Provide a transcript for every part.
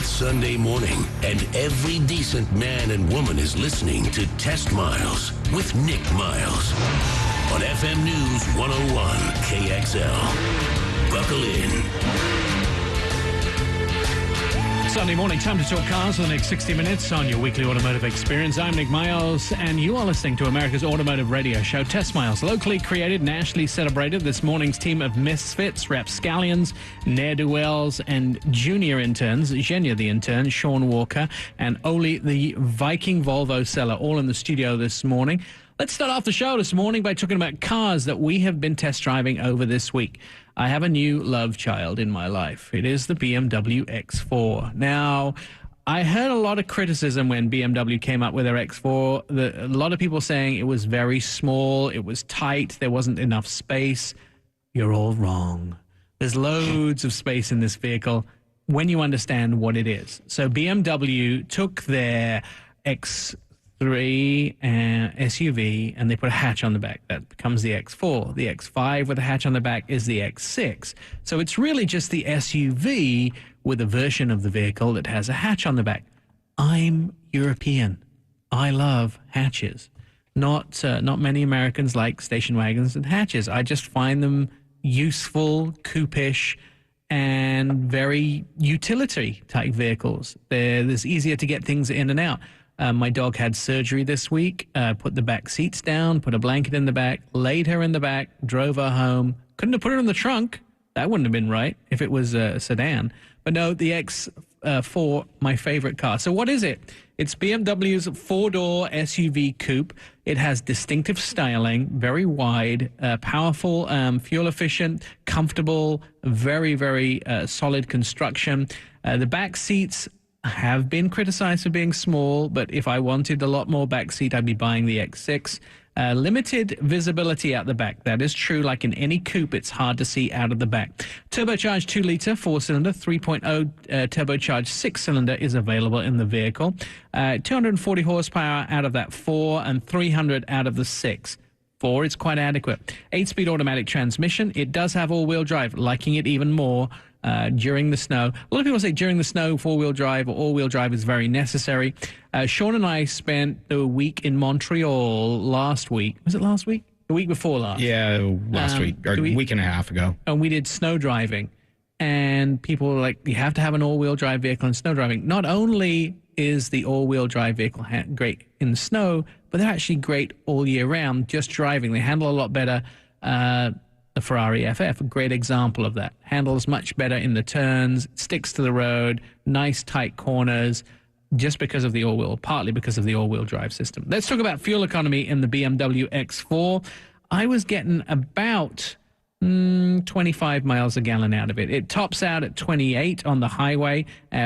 It's Sunday morning, and every decent man and woman is listening to Test Miles with Nick Miles on FM News 101 KXL. Buckle in. Sunday morning, time to talk cars for the next 60 minutes on your weekly automotive experience. I'm Nick Miles, and you are listening to America's automotive radio show, Test Miles. Locally created, nationally celebrated, this morning's team of misfits, rapscallions, ne'er-do-wells, and junior interns, Zhenya the intern, Sean Walker, and Oli the Viking Volvo seller, all in the studio this morning. Let's start off the show this morning by talking about cars that we have been test driving over this week. I have a new love child in my life. It is the BMW X4. Now, I heard a lot of criticism when BMW came up with their X4. A lot of people saying it was very small, it was tight, there wasn't enough space. You're all wrong. There's loads of space in this vehicle when you understand what it is. So BMW took their X3 SUV and they put a hatch on the back. That becomes the X4. The X5 with a hatch on the back is the X6. So it's really just the SUV with a version of the vehicle that has a hatch on the back. I'm European. I love hatches. Not many Americans like station wagons and hatches. I just find them useful, coupe-ish, and very utility type vehicles. There's easier to get things in and out. My dog had surgery this week, put the back seats down, put a blanket in the back, laid her in the back, drove her home. Couldn't have put her in the trunk. That wouldn't have been right if it was a sedan. But no, the X4, my favorite car. So what is it? It's BMW's four-door SUV coupe. It has distinctive styling, very wide, powerful, fuel-efficient, comfortable, very, very solid construction. The back seats have been criticized for being small, but if I wanted a lot more backseat, I'd be buying the X6. Limited visibility out the back. That is true. Like in any coupe, it's hard to see out of the back. Turbocharged 2-liter, 4-cylinder, 3.0 turbocharged 6-cylinder is available in the vehicle. 240 horsepower out of that 4 and 300 out of the 6. 4 is quite adequate. 8-speed automatic transmission. It does have all-wheel drive, liking it even more during the snow. A lot of people say during the snow, four-wheel drive or all-wheel drive is very necessary. Sean and I spent the week in Montreal last week. Was it last week? The week before last. Yeah, last week, or a week and a half ago. And we did snow driving. And people were like, you have to have an all-wheel drive vehicle in snow driving. Not only is the all-wheel drive vehicle great in the snow, but they're actually great all year round, just driving. They handle a lot better. The Ferrari FF, a great example of that. Handles much better in the turns, sticks to the road, nice tight corners, just because of the all-wheel, partly because of the all-wheel drive system. Let's talk about fuel economy in the BMW X4. I was getting about 25 miles a gallon out of it. It tops out at 28 on the highway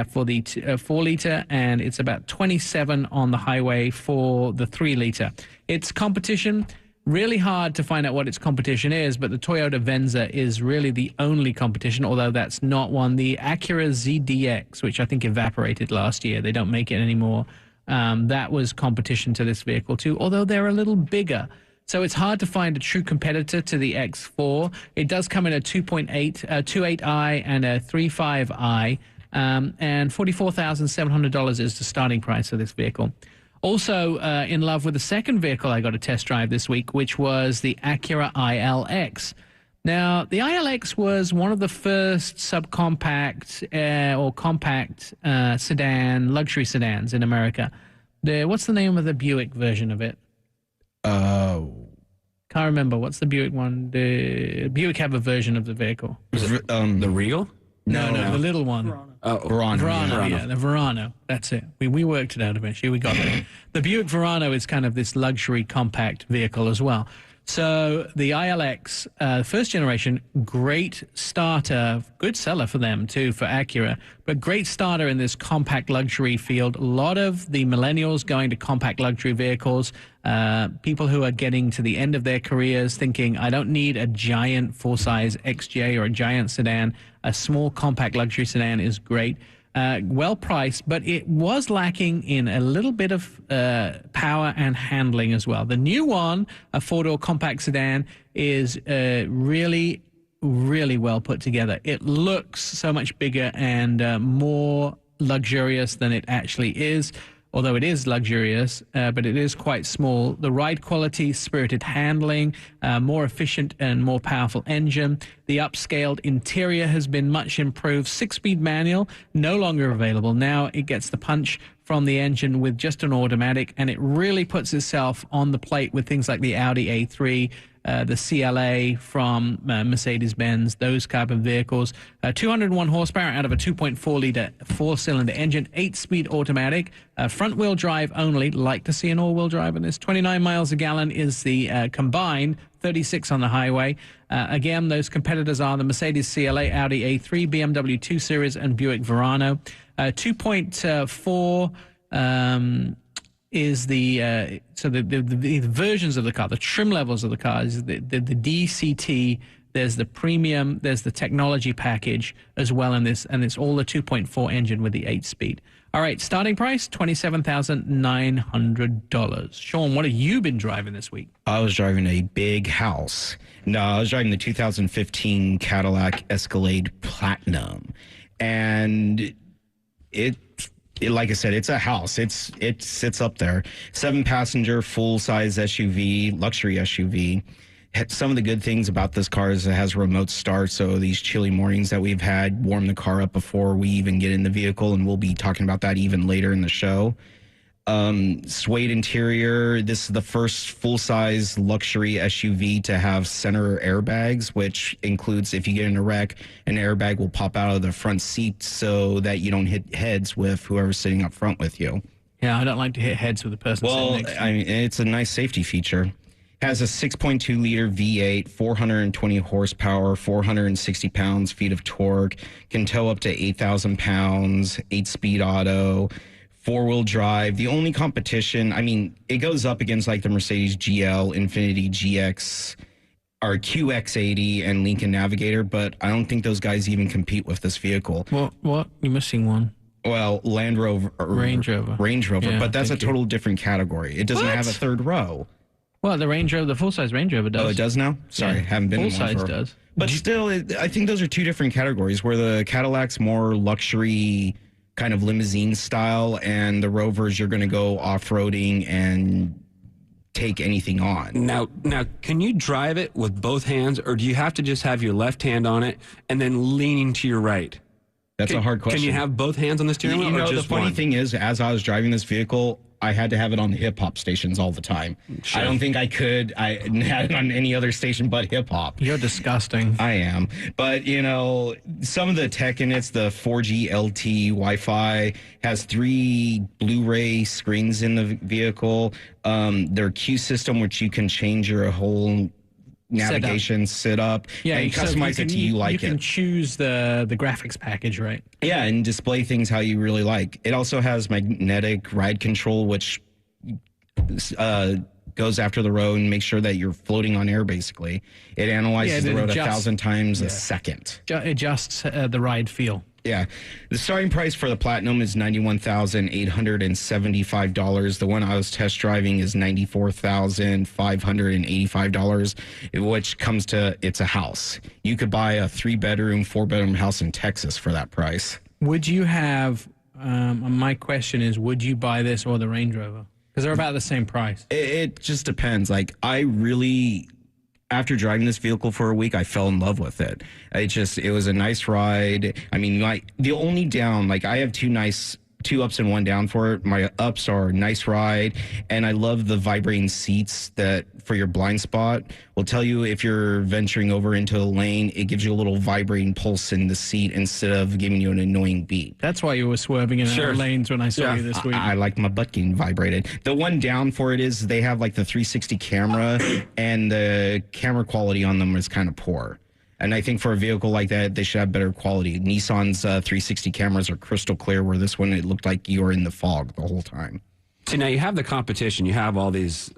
for the 4-liter, and it's about 27 on the highway for the 3-liter. Its competition, really hard to find out what its competition is, but the Toyota Venza is really the only competition, although that's not one. The Acura ZDX, which I think evaporated last year, they don't make it anymore. That was competition to this vehicle too, although they're a little bigger. So it's hard to find a true competitor to the X4. It does come in a 2.8i and a 3.5i, and $44,700 is the starting price of this vehicle. Also in love with the second vehicle I got a test drive this week, which was the Acura ILX. Now, the ILX was one of the first subcompact or compact sedan, luxury sedans in America. What's the name of the Buick version of it? Can't remember. What's the Buick one? The Buick have a version of the vehicle. Was it the Regal? No, the little one. Verano. Yeah, the Verano. That's it. We worked it out eventually. We got it. The Buick Verano is kind of this luxury compact vehicle as well. So the ILX, first generation, great starter, good seller for them too, for Acura, but great starter in this compact luxury field. A lot of the millennials going to compact luxury vehicles, people who are getting to the end of their careers thinking, I don't need a giant full-size XJ or a giant sedan. A small compact luxury sedan is great. Well priced, but it was lacking in a little bit of power and handling as well. The new one, a four-door compact sedan, is really well put together. It looks so much bigger and more luxurious than it actually is. Although it is luxurious, but it is quite small. The ride quality, spirited handling, more efficient and more powerful engine. The upscaled interior has been much improved. 6-speed manual, no longer available. Now it gets the punch from the engine with just an automatic, and it really puts itself on the plate with things like the Audi A3, the CLA from Mercedes-Benz, those type of vehicles. 201 horsepower out of a 2.4-liter four-cylinder engine, 8-speed automatic, front-wheel drive only. Like to see an all-wheel drive in this. 29 miles a gallon is the combined, 36 on the highway. Again, those competitors are the Mercedes CLA, Audi A3, BMW 2 Series, and Buick Verano. 2.4 is the so the versions of the car, the trim levels of the car is the DCT. There's the premium. There's the technology package as well in this, and it's all the 2.4 engine with the 8-speed. All right, starting price $27,900. Sean, what have you been driving this week? I was driving a big house. No, I was driving the 2015 Cadillac Escalade Platinum, and it like I said, it's a house. It sits up there. 7-passenger, full-size SUV, luxury SUV. Some of the good things about this car is it has remote start, so these chilly mornings that we've had warm the car up before we even get in the vehicle, and we'll be talking about that even later in the show. Suede interior. This is the first full-size luxury SUV to have center airbags, which includes if you get in a wreck, an airbag will pop out of the front seat so that you don't hit heads with whoever's sitting up front with you. Yeah, I don't like to hit heads with the person sitting next to me. I mean, it's a nice safety feature. Has a 6.2-liter V8, 420 horsepower, 460 pounds-feet of torque, can tow up to 8,000 pounds, 8-speed auto, 4-wheel drive. The only competition, I mean, it goes up against like the Mercedes GL, Infiniti GX, or QX80, and Lincoln Navigator, but I don't think those guys even compete with this vehicle. What? You're missing one. Well, Land Rover. Range Rover. Range Rover, yeah, but that's a total different category. It doesn't have a third row. Well, the Range Rover, the full-size Range Rover does. Oh, it does now? Sorry, haven't been in one for... Full-size does. But still, I think those are two different categories, where the Cadillac's more luxury, kind of limousine style, and the Rovers, you're going to go off-roading and take anything on. Now, can you drive it with both hands, or do you have to just have your left hand on it and then leaning to your right? That's a hard question. Can you have both hands on the steering wheel, or just the funny one? thing is, as I was driving this vehicle, I had to have it on the hip-hop stations all the time. Sure. I don't think I could. I had it on any other station but hip-hop. You're disgusting. I am. But, you know, some of the tech in it's the 4G LTE Wi-Fi, has 3 Blu-ray screens in the vehicle. Their Q system, which you can change your whole navigation sit up, and customize it to you like it. You can choose the graphics package, right? Yeah, and display things how you really like. It also has magnetic ride control, which goes after the road and makes sure that you're floating on air, basically. It analyzes the road 1,000 times a second. Adjusts the ride feel. Yeah. The starting price for the Platinum is $91,875. The one I was test driving is $94,585, which comes to, it's a house. You could buy a 3-bedroom, 4-bedroom house in Texas for that price. Would you have, my question is, would you buy this or the Range Rover? Because they're about the same price. It just depends. Like, I really... After driving this vehicle for a week, I fell in love with it. It was a nice ride. I mean, the only down, like I have 2 ups and 1 down for it. My ups are nice ride, and I love the vibrating seats that for your blind spot will tell you if you're venturing over into a lane, it gives you a little vibrating pulse in the seat instead of giving you an annoying beep. That's why you were swerving in our lanes when I saw you this week. I like my butt getting vibrated. The one down for it is they have like the 360 camera, and the camera quality on them is kind of poor. And I think for a vehicle like that, they should have better quality. Nissan's 360 cameras are crystal clear, where this one, it looked like you were in the fog the whole time. See, now you have the competition. You have all these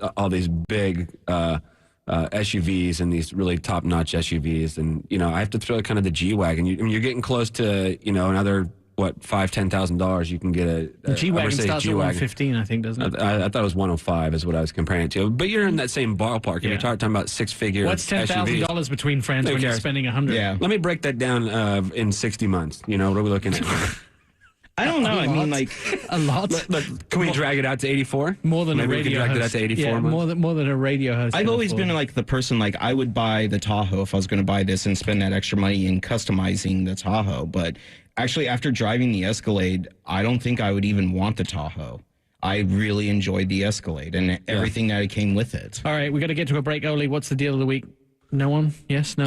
big SUVs and these really top-notch SUVs. And, you know, I have to throw kind of the G-Wagon. You're getting close to, you know, another... what, $5,000-$10,000, you can get a G-Wagon starts at $115, I think, doesn't it? I thought it was $105 is what I was comparing it to. But you're in that same ballpark. Yeah. You're talking about 6-figure What's $10,000 between friends when you're spending $100? Yeah. Let me break that down in 60 months. You know, what are we looking at? I don't know. I mean, like a lot. Look, can we drag it out to 84? More than Maybe a radio we can drag host. it out to 84 Yeah, months? more than a radio host. I've can always afford. been like the person, like I would buy the Tahoe if I was going to buy this and spend that extra money in customizing the Tahoe. But actually, after driving the Escalade, I don't think I would even want the Tahoe. I really enjoyed the Escalade and everything that came with it. All right, we got to get to a break, Oli. What's the deal of the week? No one? Yes? No?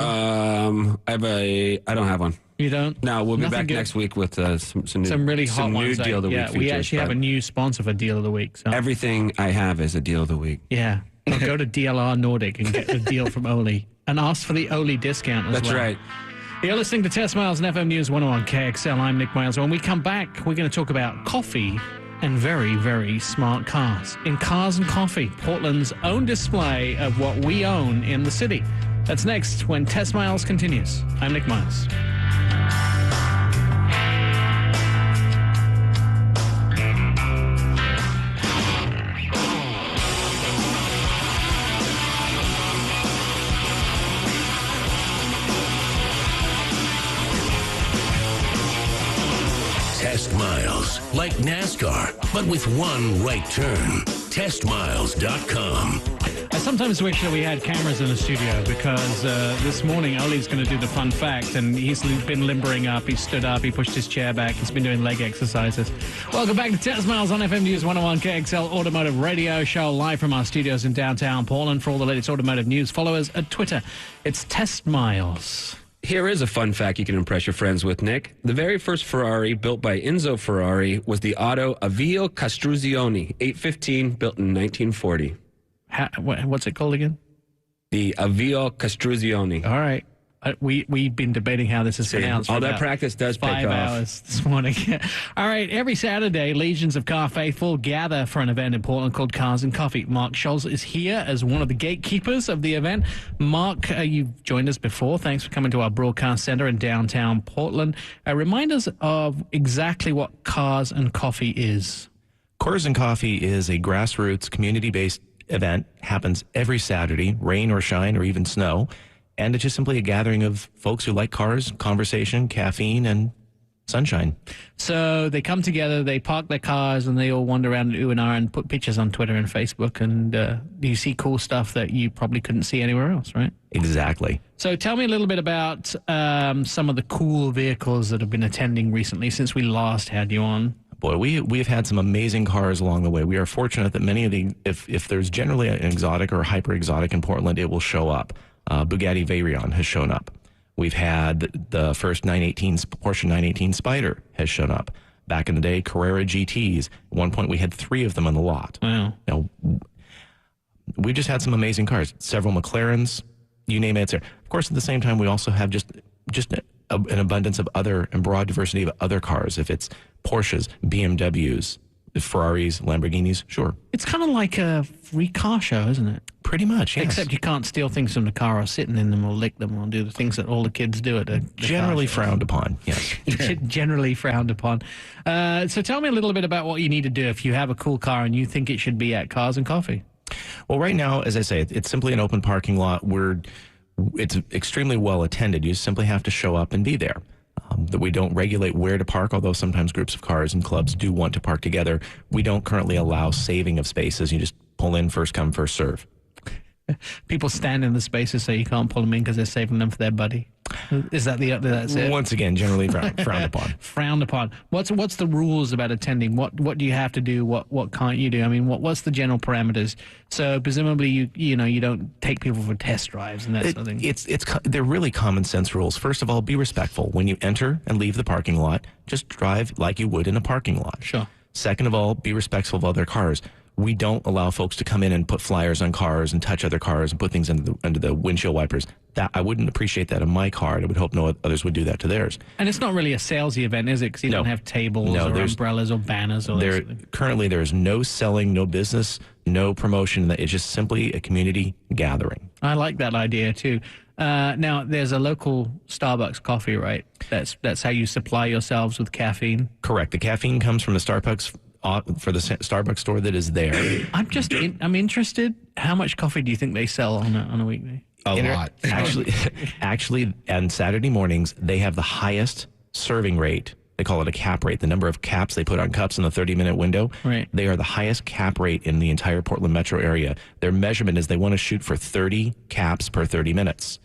I don't have one. You don't? No, we'll be Nothing back good? next week with some really hot new ones. deal of the week Yeah, we features, actually have but a new sponsor for deal of the week. So. everything I have is a deal of the week. Yeah. I'll go to DLR Nordic and get the deal from Oli and ask for the Oli discount as well. That's right. You're listening to Test Miles and FM News 101 KXL. I'm Nick Miles. When we come back, we're going to talk about coffee and very, very smart cars. In Cars and Coffee, Portland's own display of what we own in the city. That's next when Test Miles continues. I'm Nick Miles. Test Miles, like NASCAR, but with one right turn. TestMiles.com. I sometimes wish that we had cameras in the studio because this morning Oli's going to do the fun fact, and he's been limbering up. He stood up, he pushed his chair back, he's been doing leg exercises. Welcome back to Test Miles on FM News 101 KXL Automotive Radio Show, live from our studios in downtown Portland. For all the latest automotive news, follow us at Twitter. It's Test Miles. Here is a fun fact you can impress your friends with, Nick. The very first Ferrari built by Enzo Ferrari was the Auto Avio Costruzione 815, built in 1940. What's it called again? The Avio Costruzione. All right. We've been debating how this is pronounced. All for that about practice does pay 5 off. hours this morning. All right. Every Saturday, legions of car faithful gather for an event in Portland called Cars and Coffee. Mark Scholes is here as one of the gatekeepers of the event. Mark, you've joined us before. Thanks for coming to our broadcast center in downtown Portland. Remind us of exactly what Cars and Coffee is. Cars and Coffee is a grassroots, community-based event. Happens every Saturday, rain or shine or even snow. And it's just simply a gathering of folks who like cars, conversation, caffeine, and sunshine. So they come together, they park their cars, and they all wander around and ooh and ah and put pictures on Twitter and Facebook. And you see cool stuff that you probably couldn't see anywhere else, right? Exactly. So tell me a little bit about some of the cool vehicles that have been attending recently since we last had you on. Boy, we've had some amazing cars along the way. We are fortunate that many of the, if there's generally an exotic or hyper exotic in Portland, it will show up. Bugatti Veyron has shown up. We've had the first Porsche 918 Spider has shown up. Back in the day, Carrera GTs. At one point, we had 3 of them on the lot. Wow. Now, we've just had some amazing cars. Several McLarens, you name it, it's there. Of course, at the same time, we also have just an abundance of other and broad diversity of other cars. If it's Porsches, BMWs, Ferraris, Lamborghinis, sure. It's kind of like a free car show, isn't it? Pretty much, yes. Except you can't steal things from the car or sit in them or lick them or do the things that all the kids do at the Generally car shows. frowned upon, yes. Generally frowned upon. So tell me a little bit about what you need to do if you have a cool car and you think it should be at Cars and Coffee. Well, right now, as I say, it's simply an open parking lot. It's extremely well attended. You simply have to show up and be there. That we don't regulate where to park, although sometimes groups of cars and clubs do want to park together. We don't currently allow saving of spaces. You just pull in, first come, first serve. People stand in the spaces so you can't pull them in because they're saving them for their buddy. Is that that's it? Once again, generally frowned upon. Frowned upon. What's the rules about attending? What do you have to do? What can't you do? I mean, what's the general parameters? So presumably you don't take people for test drives and that sort of thing. They're really common sense rules. First of all, be respectful. When you enter and leave the parking lot, just drive like you would in a parking lot. Sure. Second of all, be respectful of other cars. We don't allow folks to come in and put flyers on cars and touch other cars and put things under the windshield wipers. That I wouldn't appreciate that in my car. And I would hope no others would do that to theirs. And it's not really a salesy event, is it? Because you don't have tables or umbrellas or banners or currently there's no selling, no business, no promotion. It's just simply a community gathering. I like that idea too. Now, there's a local Starbucks coffee, right? That's how you supply yourselves with caffeine. Correct. The caffeine comes from the Starbucks for the Starbucks store that is there. I'm interested. How much coffee do you think they sell on a weekday? A lot. Actually, on Saturday mornings, they have the highest serving rate They call it a cap rate, the number of caps they put on cups in the 30-minute window. Right. They are the highest cap rate in the entire Portland metro area. Their measurement is they want to shoot for 30 caps per 30 minutes.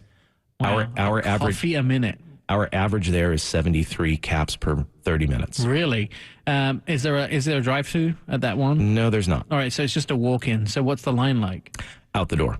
Wow. Our average Coffee a minute. Our average there is 73 caps per 30 minutes. Really? Is there a drive-through at that one? No, there's not. All right, so it's just a walk-in. So what's the line like? Out the door.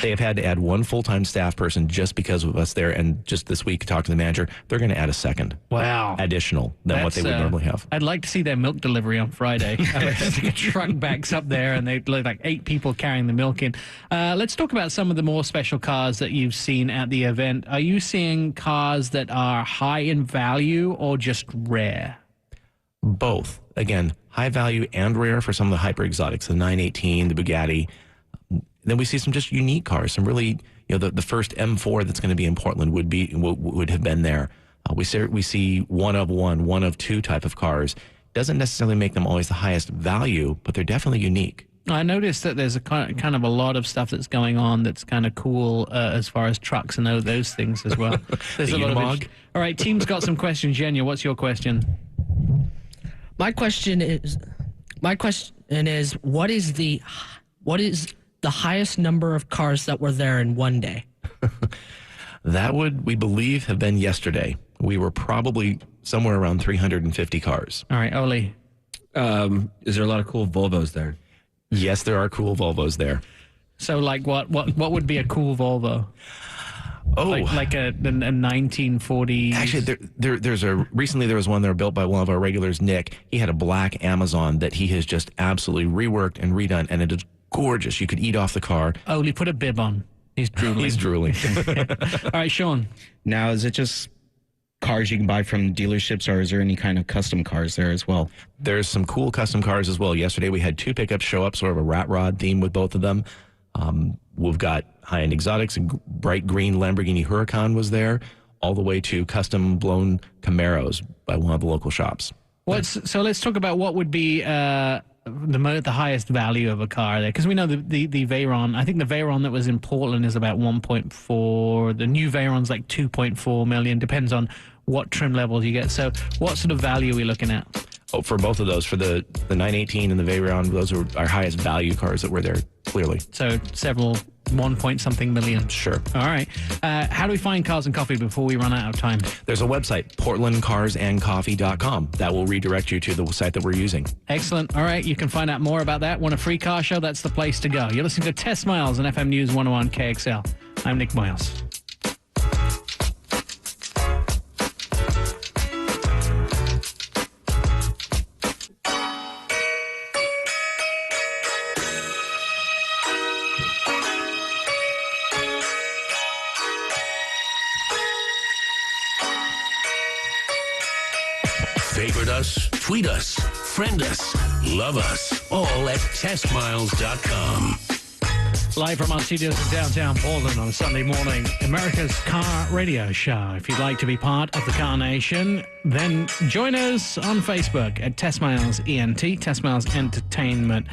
They have had to add one full-time staff person just because of us there. And just this week, talked to the manager, they're going to add a second. Wow. Additional than what they would normally have. I'd like to see their milk delivery on Friday. A truck backs up there and they like 8 people carrying the milk in. Let's talk about some of the more special cars that you've seen at the event. Are you seeing cars that are high in value or just rare? Both. Again, high value and rare for some of the hyper exotics, the 918, the Bugatti. Then we see some just unique cars, some really, the first M4 that's going to be in Portland would have been there. We see one of two type of cars. Doesn't necessarily make them always the highest value, but they're definitely unique. I noticed that there's a kind of a lot of stuff that's going on that's kind of cool as far as trucks and those things as well. There's a lot of all right, team's got some questions. Jenya, what's your question? My question is, what is the highest number of cars that were there in one day? That would, we believe, have been yesterday. We were probably somewhere around 350 cars. All right, Oli. Is there a lot of cool Volvos there? Yes, there are cool Volvos there. So, like, what would be a cool Volvo? Oh, like a 1940s. Actually, recently there was one that was built by one of our regulars, Nick. He had a black Amazon that he has just absolutely reworked and redone, and it is gorgeous. You could eat off the car. Oli, put a bib on. He's drooling. He's drooling. All right, Sean. Now, is it just cars you can buy from dealerships, or is there any kind of custom cars there as well? There's some cool custom cars as well. Yesterday we had 2 pickups show up, sort of a rat rod theme with both of them. We've got high-end exotics. A bright green Lamborghini Huracan was there, all the way to custom blown Camaros by one of the local shops. So let's talk about what would be the highest value of a car there, because we know the Veyron. I think the Veyron that was in Portland is about 1.4. The new Veyron's like 2.4 million. Depends on what trim levels you get. So what sort of value are we looking at? Oh, for both of those, for the 918 and the Veyron, those are our highest value cars that were there, clearly. So several 1-point-something million. Sure. All right. How do we find Cars and Coffee before we run out of time? There's a website, portlandcarsandcoffee.com. That will redirect you to the site that we're using. Excellent. All right. You can find out more about that. Want a free car show? That's the place to go. You're listening to Test Miles on FM News 101 KXL. I'm Nick Miles. Favorite us, tweet us, friend us, love us, all at testmiles.com. Live from our studios in downtown Portland on a Sunday morning, America's car radio show. If you'd like to be part of the Car Nation, then join us on Facebook at Test Miles ENT, Test Miles Entertainment.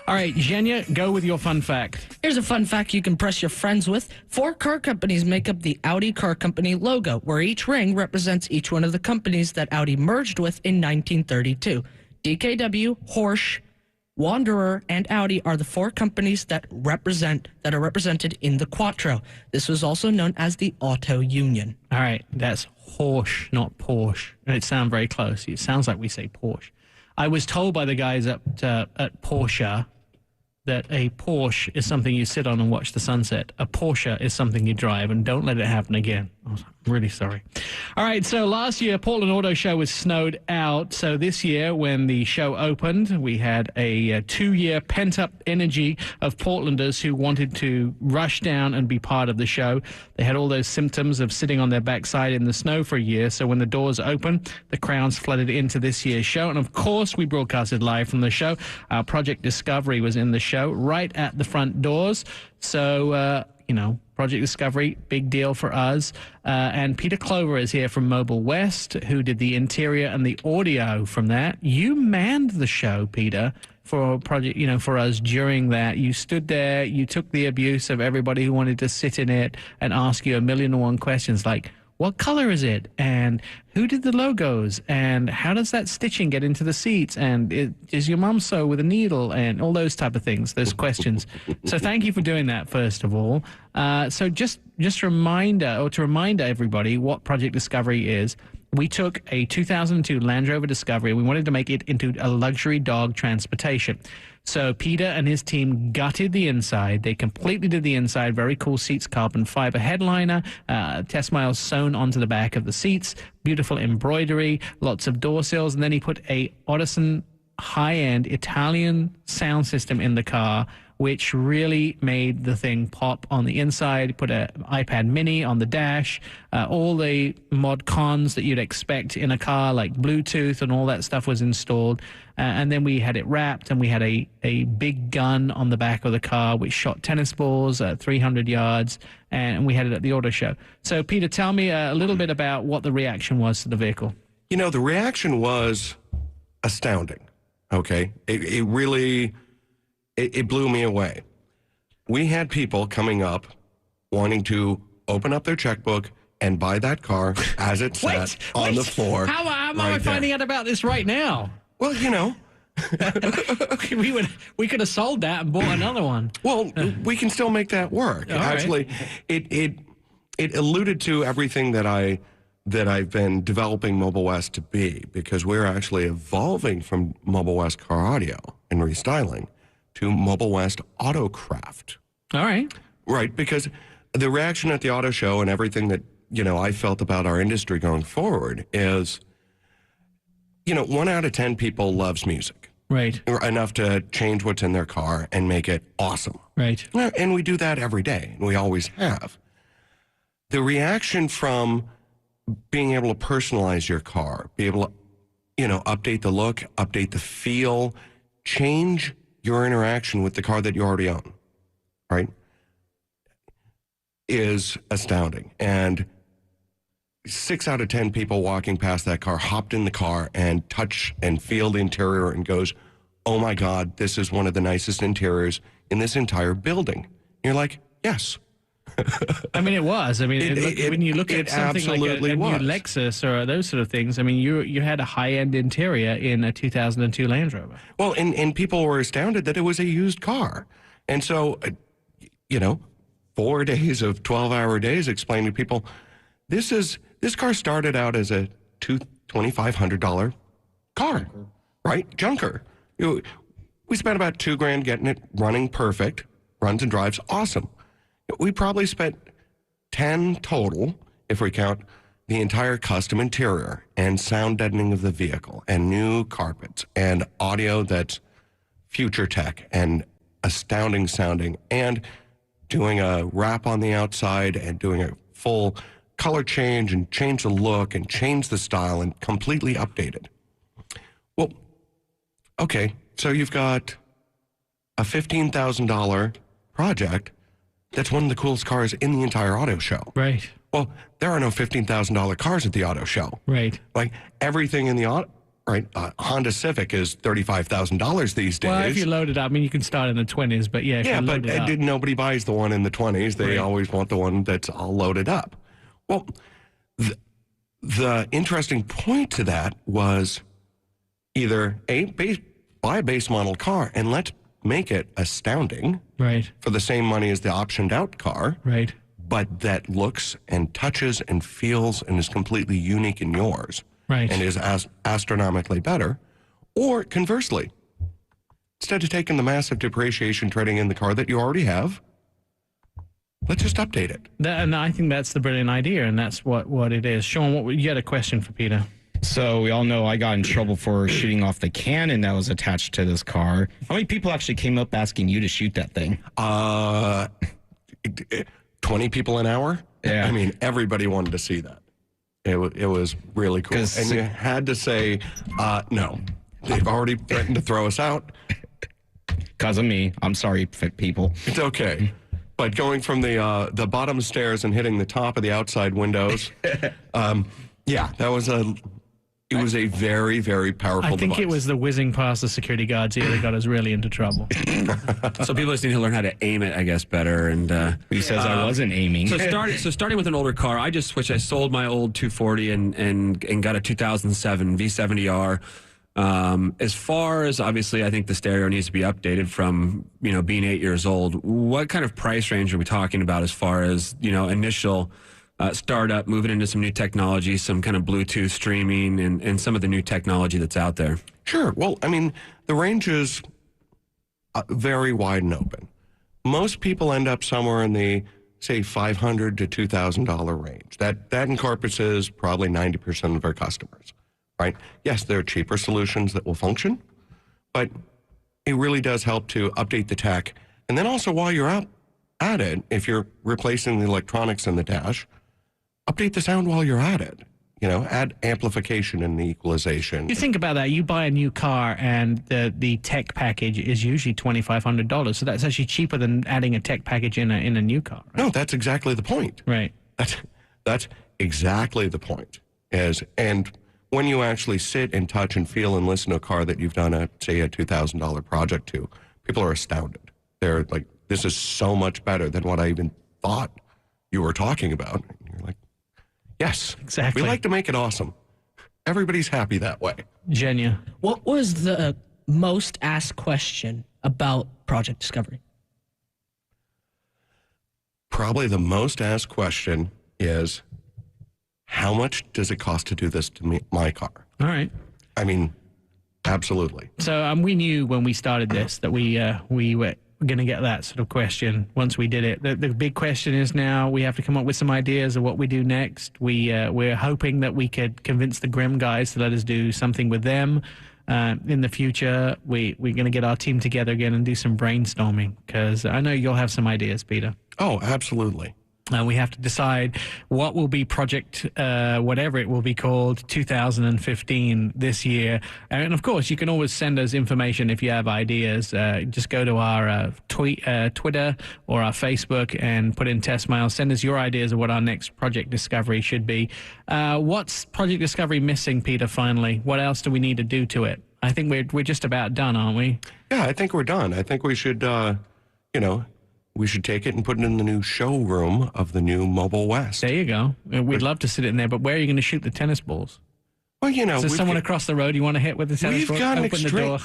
All right, Jenya, go with your fun fact. Here's a fun fact you can impress your friends with. 4 car companies make up the Audi Car Company logo, where each ring represents each one of the companies that Audi merged with in 1932. DKW, Porsche, Wanderer, and Audi are the 4 companies that are represented in the Quattro. This was also known as the Auto Union. All right, that's Porsche, not Porsche. It sounds very close. It sounds like we say Porsche. I was told by the guys at Porsche that a Porsche is something you sit on and watch the sunset. A Porsche is something you drive, and don't let it happen again. I'm really sorry. All right, so last year, Portland Auto Show was snowed out. So this year, when the show opened, we had a 2-year pent-up energy of Portlanders who wanted to rush down and be part of the show. They had all those symptoms of sitting on their backside in the snow for a year. So when the doors opened, the crowds flooded into this year's show. And of course, we broadcasted live from the show. Our Project Discovery was in the show right at the front doors. So, Project Discovery, big deal for us. And Peter Clover is here from Mobile West, who did the interior and the audio from that. You manned the show, Peter, for Project, for us during that. You stood there, you took the abuse of everybody who wanted to sit in it and ask you 1,000,001 questions like, what color is it, and who did the logos, and how does that stitching get into the seats, and is your mom sew with a needle, and all those type of things, those questions. So thank you for doing that, first of all. So just to remind everybody what Project Discovery is. We took a 2002 Land Rover Discovery. We wanted to make it into a luxury dog transportation. So Peter and his team gutted the inside. They completely did the inside. Very cool seats, carbon fiber headliner, test miles sewn onto the back of the seats, beautiful embroidery, lots of door sills. And then he put a Audison high-end Italian sound system in the car, which really made the thing pop on the inside. Put an iPad mini on the dash, all the mod cons that you'd expect in a car, like Bluetooth and all that stuff was installed. And then we had it wrapped, and we had a big gun on the back of the car which shot tennis balls at 300 yards, and we had it at the auto show. So, Peter, tell me a little bit about what the reaction was to the vehicle. You know, the reaction was astounding, okay? It really... It blew me away. We had people coming up wanting to open up their checkbook and buy that car as it sat on the floor. How am I finding out about this right now? Well, you know. we could have sold that and bought another one. Well, we can still make that work. All Actually, right. it alluded to everything that I've been developing Mobile West to be, because we're actually evolving from Mobile West Car Audio and restyling to Mobile West Autocraft. All right. Right, because the reaction at the auto show and everything that, you know, I felt about our industry going forward is, you know, 1 out of 10 people loves music. Right. Enough to change what's in their car and make it awesome. Right. And we do that every day, and we always have. The reaction from being able to personalize your car, be able to, you know, update the look, update the feel, change your interaction with the car that you already own, right, is astounding. And 6 out of 10 people walking past that car hopped in the car and touch and feel the interior and goes, oh my God, this is one of the nicest interiors in this entire building. And you're like, yes. I mean, it was. I mean, when you look at something like a new Lexus or those sort of things, I mean, you had a high-end interior in a 2002 Land Rover. Well, and people were astounded that it was a used car. And so, you know, 4 days of 12-hour days explaining to people, this car started out as a $2,500 car, right? Junker. We spent about $2,000 getting it running perfect, runs and drives awesome. We probably spent 10 total, if we count the entire custom interior and sound deadening of the vehicle and new carpets and audio that's future tech and astounding sounding, and doing a wrap on the outside and doing a full color change and change the look and change the style and completely update it. Well, okay, so you've got a $15,000 project that's one of the coolest cars in the entire auto show. Right. Well, there are no $15,000 cars at the auto show. Right. Like everything in the auto, right? Honda Civic is $35,000 these days. Well, if you load it up, I mean, you can start in the 20s, but yeah, if you load it up. Nobody buys the one in the 20s. They always want the one that's all loaded up. Well, the interesting point to that was either buy a base model car and let's make it astounding, right, for the same money as the optioned out car, right, but that looks and touches and feels and is completely unique in yours, right, and is astronomically better. Or conversely, instead of taking the massive depreciation trading in the car that you already have, let's just update it. And I think that's the brilliant idea, and that's what it is. Sean, you had a question for Peter. So we all know I got in trouble for shooting off the cannon that was attached to this car. How many people actually came up asking you to shoot that thing? 20 people an hour? Yeah. I mean, everybody wanted to see that. It was really cool. And you had to say, no. They've already threatened to throw us out. Because of me. I'm sorry, people. It's okay. But going from the bottom stairs and hitting the top of the outside windows, yeah, that was It was a very, very powerful I think device. it was the whizzing past the security guards here that got us really into trouble. So people just need to learn how to aim it, I guess, better. And Who says I wasn't aiming? So starting with an older car, I just switched. I sold my old 240 and got a 2007 V70R. As far as obviously, I think the stereo needs to be updated from being 8 years old. What kind of price range are we talking about as far as initial startup, moving into some new technology, some kind of Bluetooth streaming, and some of the new technology that's out there? Sure. Well, I mean, the range is very wide and open. Most people end up somewhere in the, say, $500 to $2,000 range. That encompasses probably 90% of our customers, right? Yes, there are cheaper solutions that will function, but it really does help to update the tech. And then also while you're out at it, if you're replacing the electronics in the dash, update the sound while you're at it. Add amplification and the equalization. You think about that. You buy a new car, and the tech package is usually $2,500. So that's actually cheaper than adding a tech package in a new car. Right? No, that's exactly the point. Right. That's exactly the point. And when you actually sit and touch and feel and listen to a car that you've done a $2,000 project to, people are astounded. They're like, this is so much better than what I even thought you were talking about. And you're like, yes, exactly. We like to make it awesome. Everybody's happy that way. Genya. What was the most asked question about Project Discovery? Probably the most asked question is, how much does it cost to do this to my car? All right. I mean, absolutely. So we knew when we started this that we were going to get that sort of question once we did it. The big question is now we have to come up with some ideas of what we do next. We're hoping that we could convince the Grimm guys to let us do something with them. In the future, we're going to get our team together again and do some brainstorming, because I know you'll have some ideas, Peter. Oh, absolutely. We have to decide what will be project, whatever it will be called, 2015 this year. And of course, you can always send us information if you have ideas. Just go to our Twitter or our Facebook and put in Test Miles. Send us your ideas of what our next Project Discovery should be. What's Project Discovery missing, Peter, finally? What else do we need to do to it? I think we're just about done, aren't we? Yeah, I think we're done. I think we should, we should take it and put it in the new showroom of the new Mobile West. There you go. We'd love to sit in there, but where are you going to shoot the tennis balls? Well, is there someone across the road you want to hit with the tennis ball? We've got Open the door.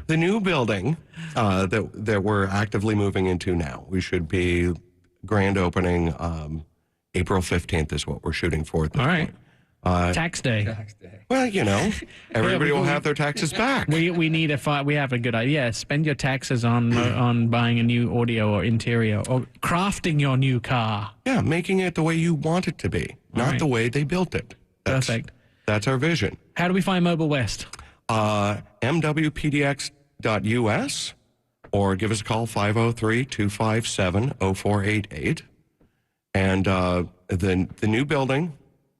the new building that we're actively moving into now. We should be grand opening April 15th is what we're shooting for at this All right. point. Tax day. Well, everybody will have their taxes back. We need we have a good idea. Spend your taxes on buying a new audio or interior or crafting your new car. Yeah, making it the way you want it to be, not the way they built it. Perfect. That's our vision. How do we find Mobile West? mwpdx.us, or give us a call, 503-257-0488. And the new building,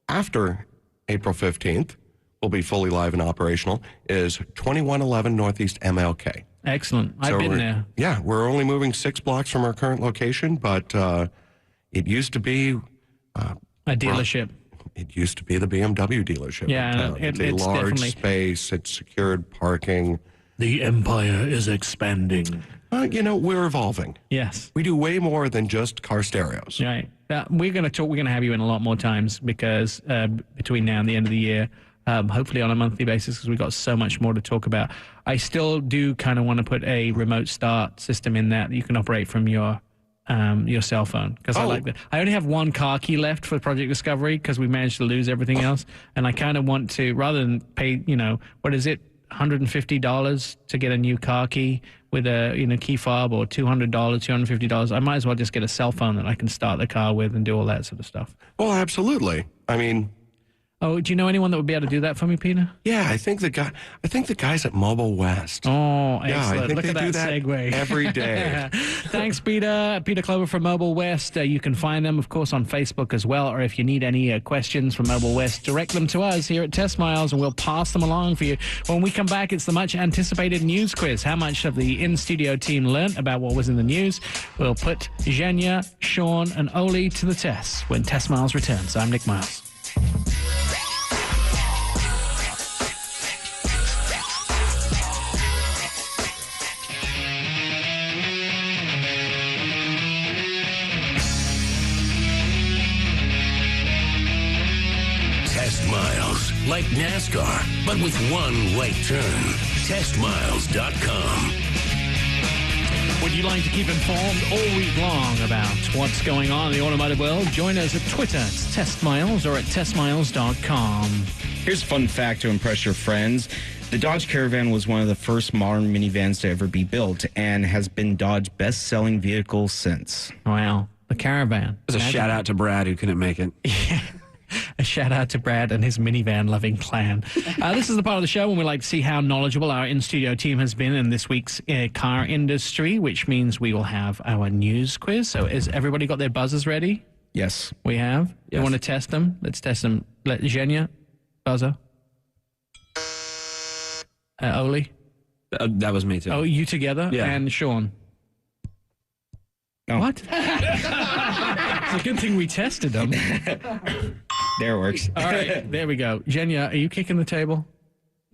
after April 15th, will be fully live and operational, is 2111 Northeast MLK. Excellent. I've been there. Yeah, we're only moving 6 blocks from our current location, but it used to be... a dealership. It used to be the BMW dealership. Yeah, it's a large definitely... space. It's secured parking. The empire is expanding. We're evolving. Yes. We do way more than just car stereos. Right. We're going to have you in a lot more times, because between now and the end of the year, hopefully on a monthly basis, because we've got so much more to talk about. I still do kind of want to put a remote start system in that you can operate from your cell phone, because I like that. I only have one car key left for Project Discovery because we managed to lose everything else, and I kind of want to, rather than pay, what is it, $150 to get a new car key with a key fob, or $200, $250. I might as well just get a cell phone that I can start the car with and do all that sort of stuff. Well, absolutely. I mean, oh, do you know anyone that would be able to do that for me, Peter? Yeah, I think the guys at Mobile West. Oh, excellent! Yeah, I think Look they at do that segue. every day. Thanks, Peter. Peter Clover from Mobile West. You can find them, of course, on Facebook as well. Or if you need any questions from Mobile West, direct them to us here at Test Miles, and we'll pass them along for you. When we come back, it's the much-anticipated news quiz. How much have the in-studio team learnt about what was in the news? We'll put Genya, Sean, and Oli to the test when Test Miles returns. I'm Nick Miles. like NASCAR, but with one right turn. TestMiles.com. Would you like to keep informed all week long about what's going on in the automotive world? Join us at Twitter. It's TestMiles or at TestMiles.com. Here's a fun fact to impress your friends. The Dodge Caravan was one of the first modern minivans to ever be built and has been Dodge's best-selling vehicle since. Wow. The Caravan. There's a shout out to Brad who couldn't make it. A shout out to Brad and his minivan-loving clan. This is the part of the show when we like to see how knowledgeable our in-studio team has been in this week's car industry, which means we will have our news quiz. So has everybody got their buzzers ready? Yes. We have? Yes. You want to test them? Let's test them. Let Zhenya, buzzer. Oli? That was me too. Oh, you together? Yeah. And Sean? Oh. What? It's a good thing we tested them. There it works. All right, there we go. Zhenya, are you kicking the table?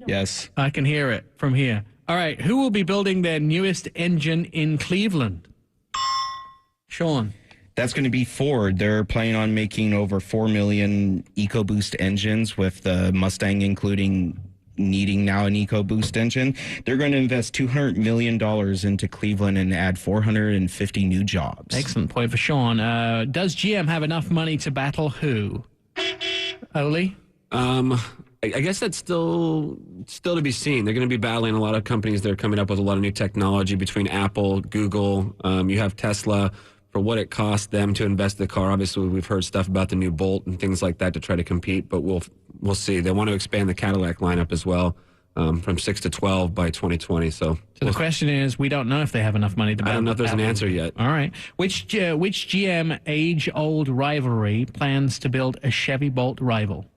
Yes. I can hear it from here. All right, who will be building their newest engine in Cleveland? Sean. That's going to be Ford. They're planning on making over 4 million EcoBoost engines, with the Mustang needing now an EcoBoost engine. They're going to invest $200 million into Cleveland and add 450 new jobs. Excellent point for Sean. Does GM have enough money to battle who? Oli? I guess that's still to be seen. They're going to be battling a lot of companies that are coming up with a lot of new technology between Apple, Google. You have Tesla. For what it costs them to invest in the car, obviously we've heard stuff about the new Bolt and things like that to try to compete, but we'll see. They want to expand the Cadillac lineup as well, from 6 to 12 by 2020. So the question is, we don't know if they have enough money to battle. I don't know if there's an answer yet. All right. Which GM age-old rivalry plans to build a Chevy Bolt rival?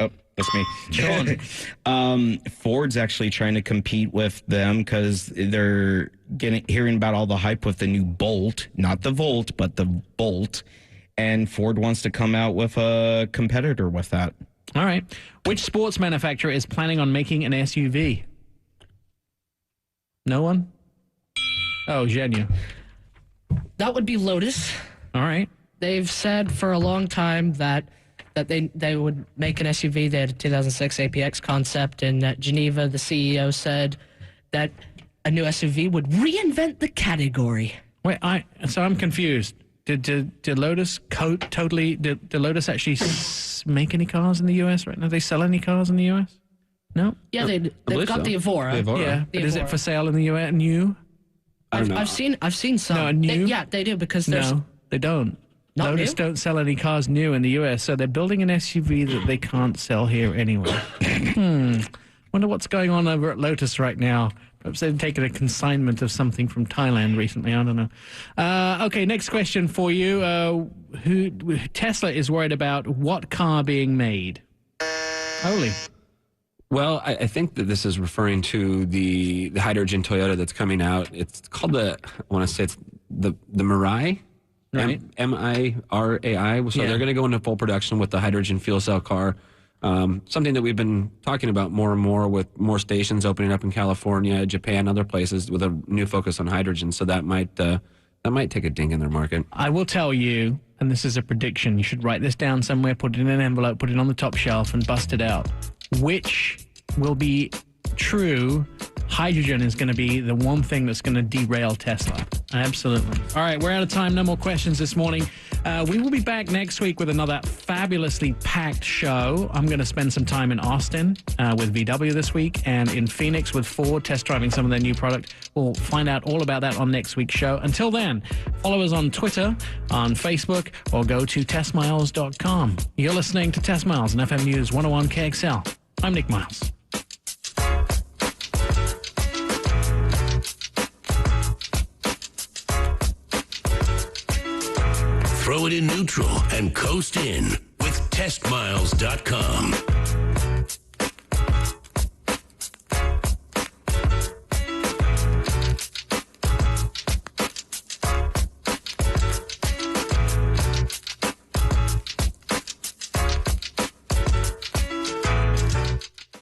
Oh, that's me. Sean. Ford's actually trying to compete with them because they're hearing about all the hype with the new Bolt, not the Volt, but the Bolt. And Ford wants to come out with a competitor with that. All right. Which sports manufacturer is planning on making an SUV? No one? Oh, Zhenya. That would be Lotus. All right. They've said for a long time that they would make an SUV. They had a 2006 APX concept in Geneva. The CEO said that a new SUV would reinvent the category. Wait, so I'm confused. Did Lotus did Lotus actually make any cars in the U.S. right now? Do they sell any cars in the U.S.? No? Yeah, they've got so. the Evora. The Evora. Yeah, The but is it Evora. for sale in the U.S. new? I don't know. I've seen some. No, new? They do because there's No, they don't. Not Lotus new? don't sell any cars new in the U.S., so they're building an SUV that they can't sell here anyway. Wonder what's going on over at Lotus right now. Perhaps they've taken a consignment of something from Thailand recently. I don't know. Okay, next question for you. Tesla is worried about what car being made? Holy. Well, I think that this is referring to the hydrogen Toyota that's coming out. It's called I want to say it's the Mirai. Right. Mirai. So Yeah. they're going to go into full production with the hydrogen fuel cell car. Something that we've been talking about more and more with more stations opening up in California, Japan, other places with a new focus on hydrogen. So that might take a ding in their market. I will tell you, and this is a prediction, you should write this down somewhere, put it in an envelope, put it on the top shelf, and bust it out. Which will be true? Hydrogen is going to be the one thing that's going to derail Tesla. Absolutely. All right, we're out of time. No more questions this morning. We will be back next week with another fabulously packed show. I'm going to spend some time in Austin with VW this week and in Phoenix with Ford, test driving some of their new product. We'll find out all about that on next week's show. Until then, follow us on Twitter, on Facebook, or go to testmiles.com. You're listening to Test Miles on FM News 101 KXL. I'm Nick Miles. Throw it in neutral and coast in with testmiles.com.